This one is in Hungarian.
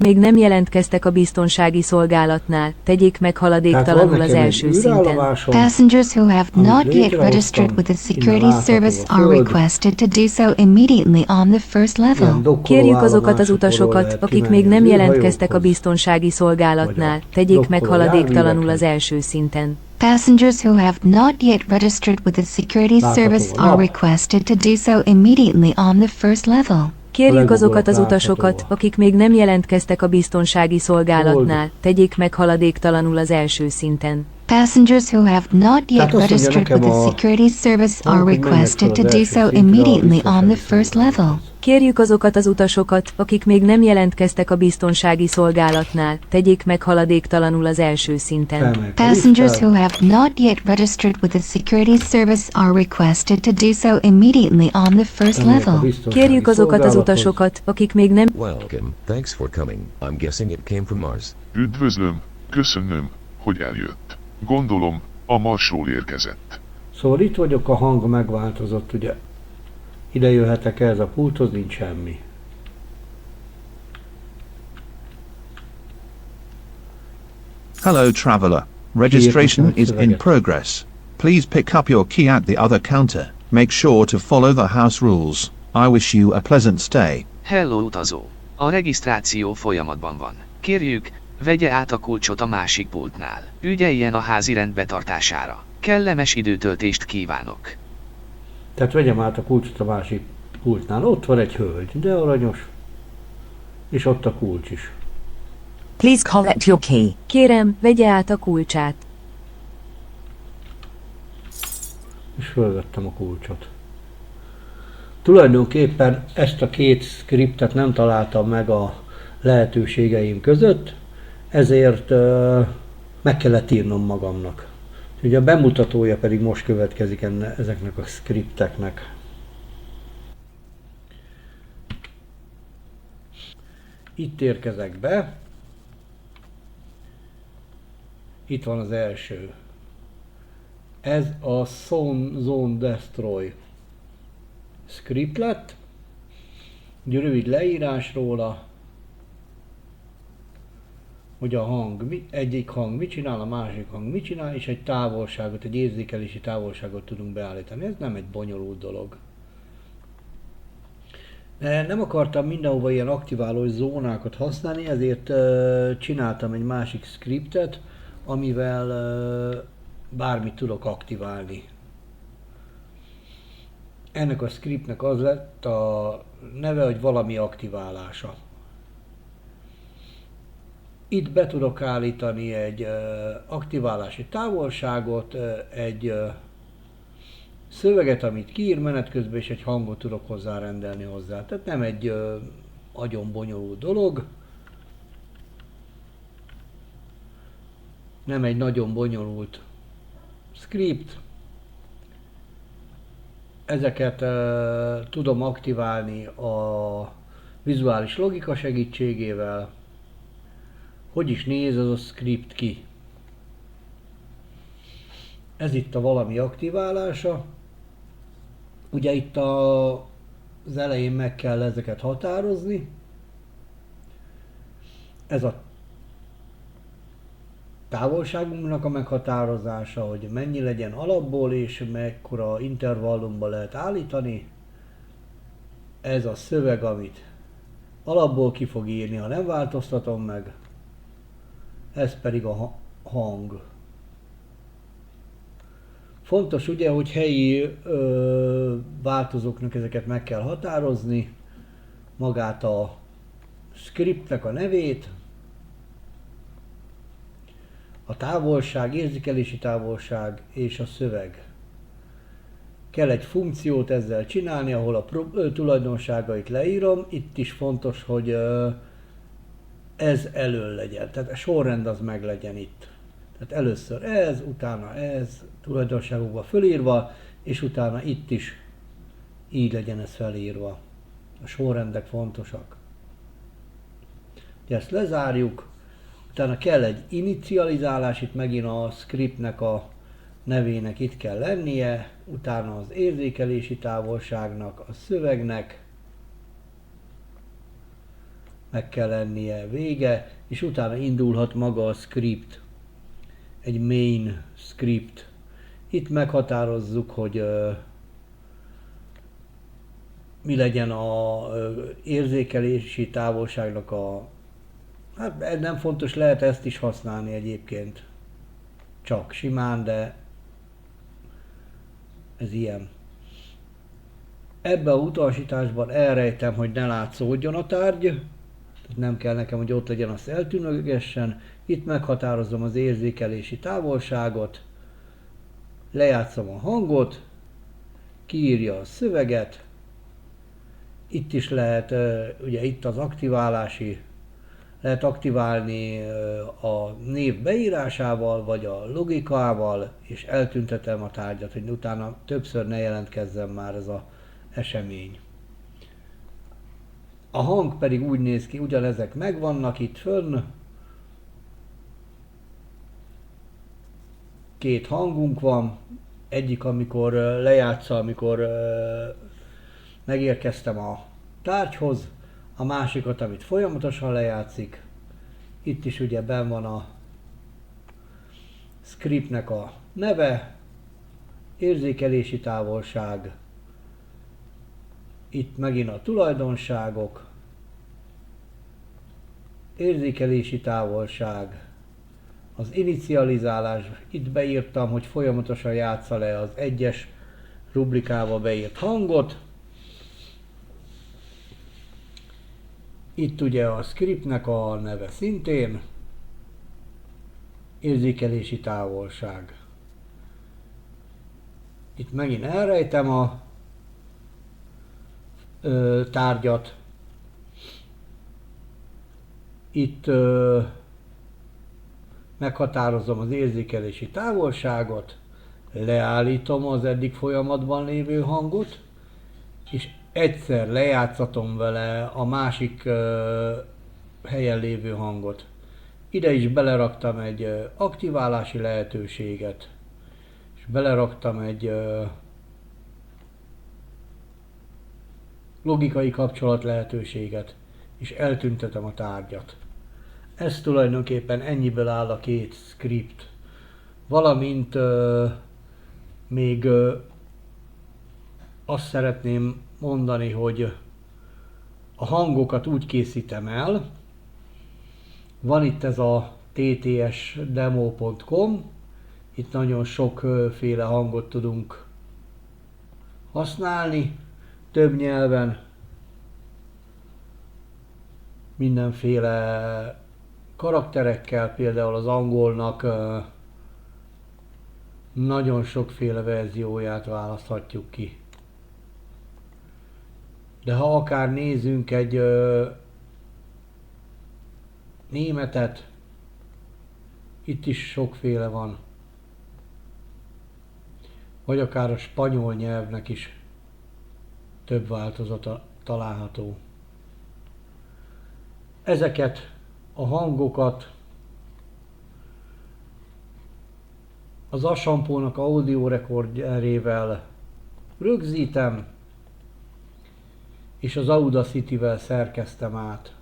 Még nem jelentkeztek a biztonsági szolgálatnál, tegyék meg haladéktalanul az első szinten. Passengers who have not yet registered with the security service are requested to do so immediately on the first level. Kérjük azokat az utasokat, akik még nem jelentkeztek a biztonsági szolgálatnál, tegyék meg haladéktalanul az első szinten. Passengers who have not yet registered with the security service are requested to do so immediately on the first level. Kérjük azokat az utasokat, akik még nem jelentkeztek a biztonsági szolgálatnál, tegyék meg haladéktalanul az első szinten. Passengers who have not yet registered with the security service are requested to do so immediately on the first level. Kérjük azokat az utasokat, akik még nem jelentkeztek a biztonsági szolgálatnál, tegyék meg haladéktalanul az első szinten. Passengers who have not yet registered with the security service are requested to do so immediately on the first level. Kérjük azokat az utasokat, akik még nem... Welcome, thanks for coming. I'm guessing it came from Mars. Üdvözlöm, köszönöm, hogy eljött. Gondolom, a Marsról érkezett. Szóval itt vagyok, a hang megváltozott, ugye. Ide jöhetek ez a pulthoz, nincs semmi. Hello traveler. Registration is in progress. Please pick up your key at the other counter. Make sure to follow the house rules. I wish you a pleasant stay. Hello utazó! A regisztráció folyamatban van. Kérjük, vegye át a kulcsot a másik pultnál. Ügyeljen a házi rend betartására. Kellemes időtöltést kívánok! Tehát vegyem át a kulcsot a másik pultnál. Ott van egy hölgy, de aranyos. És ott a kulcs is. Please collect your key. Kérem, vegye át a kulcsát. És fölvettem a kulcsot. Tulajdonképpen ezt a két scriptet nem találtam meg a lehetőségeim között, ezért meg kellett írnom magamnak. Ugye a bemutatója pedig most következik ezeknek a scripteknek. Itt érkezek be. Itt van az első. Ez a Zone Destroy script lett. Egy rövid leírás róla, hogy a hang, egyik hang mit csinál, a másik hang mit csinál, és egy távolságot, egy érzékelési távolságot tudunk beállítani. Ez nem egy bonyolult dolog. Nem akartam mindenhova ilyen aktiválós zónákat használni, ezért csináltam egy másik scriptet, amivel bármit tudok aktiválni. Ennek a scriptnek az lett a neve, hogy valami aktiválása. Itt be tudok állítani egy aktiválási távolságot, egy szöveget, amit kiír menet közben, és egy hangot tudok hozzárendelni hozzá. Tehát nem egy nagyon bonyolult dolog. Nem egy nagyon bonyolult script. Ezeket tudom aktiválni a vizuális logika segítségével. Hogy is néz az a script ki? Ez itt a valami aktiválása. Ugye itt az elején meg kell ezeket határozni. Ez a távolságunknak a meghatározása, hogy mennyi legyen alapból és mekkora intervallumban lehet állítani. Ez a szöveg, amit alapból ki fog írni, ha nem változtatom meg. Ez pedig a hang. Fontos ugye, hogy helyi változóknak ezeket meg kell határozni, magát a scriptnek a nevét, a távolság, érzékelési távolság és a szöveg. Kell egy funkciót ezzel csinálni, ahol a tulajdonságait leírom. Itt is fontos, hogy ez elől legyen, tehát a sorrend az meg legyen itt. Tehát először ez, utána ez, tulajdonságokba fölírva, és utána itt is így legyen ez felírva. A sorrendek fontosak. Ezt lezárjuk, utána kell egy inicializálás, itt megint a scriptnek a nevének itt kell lennie, utána az érzékelési távolságnak, a szövegnek, meg kell lennie vége, és utána indulhat maga a script, egy main script. Itt meghatározzuk, hogy mi legyen a érzékelési távolságnak a... Hát ez nem fontos, lehet ezt is használni egyébként. Csak simán, de ez ilyen. Ebben a utasításban elrejtem, hogy ne látszódjon a tárgy, tehát nem kell nekem, hogy ott legyen az eltűnőlegesen. Itt meghatározom az érzékelési távolságot, lejátszom a hangot, kiírja a szöveget, itt is lehet, ugye itt az aktiválási, lehet aktiválni a név beírásával, vagy a logikával, és eltüntetem a tárgyat, hogy utána többször ne jelentkezzen már ez az esemény. A hang pedig úgy néz ki, ugyanezek megvannak itt fönn. Két hangunk van, egyik amikor lejátsza, amikor megérkeztem a tárgyhoz, a másikat, amit folyamatosan lejátszik. Itt is ugye benn van a scriptnek a neve, érzékelési távolság, itt megint a tulajdonságok, érzékelési távolság, az inicializálás, itt beírtam, hogy folyamatosan játsza le az egyes rubrikába beírt hangot. Itt ugye a scriptnek a neve szintén, érzékelési távolság. Itt megint elrejtem a tárgyat. Itt meghatározom az érzékelési távolságot, leállítom az eddig folyamatban lévő hangot, és egyszer lejátszatom vele a másik helyen lévő hangot. Ide is beleraktam egy aktiválási lehetőséget, és beleraktam egy logikai kapcsolat lehetőséget, és eltüntetem a tárgyat. Ez tulajdonképpen ennyiből áll a két script. Valamint még azt szeretném mondani, hogy a hangokat úgy készítem el, van itt ez a ttsdemo.com, itt nagyon sokféle hangot tudunk használni, több nyelven, mindenféle karakterekkel, például az angolnak nagyon sokféle verzióját választhatjuk ki. De ha akár nézzünk egy németet, itt is sokféle van. Vagy akár a spanyol nyelvnek is több változata található. Ezeket a hangokat az Asampónak audio recorderével rögzítem, és az Audacity-vel szerkeztem át.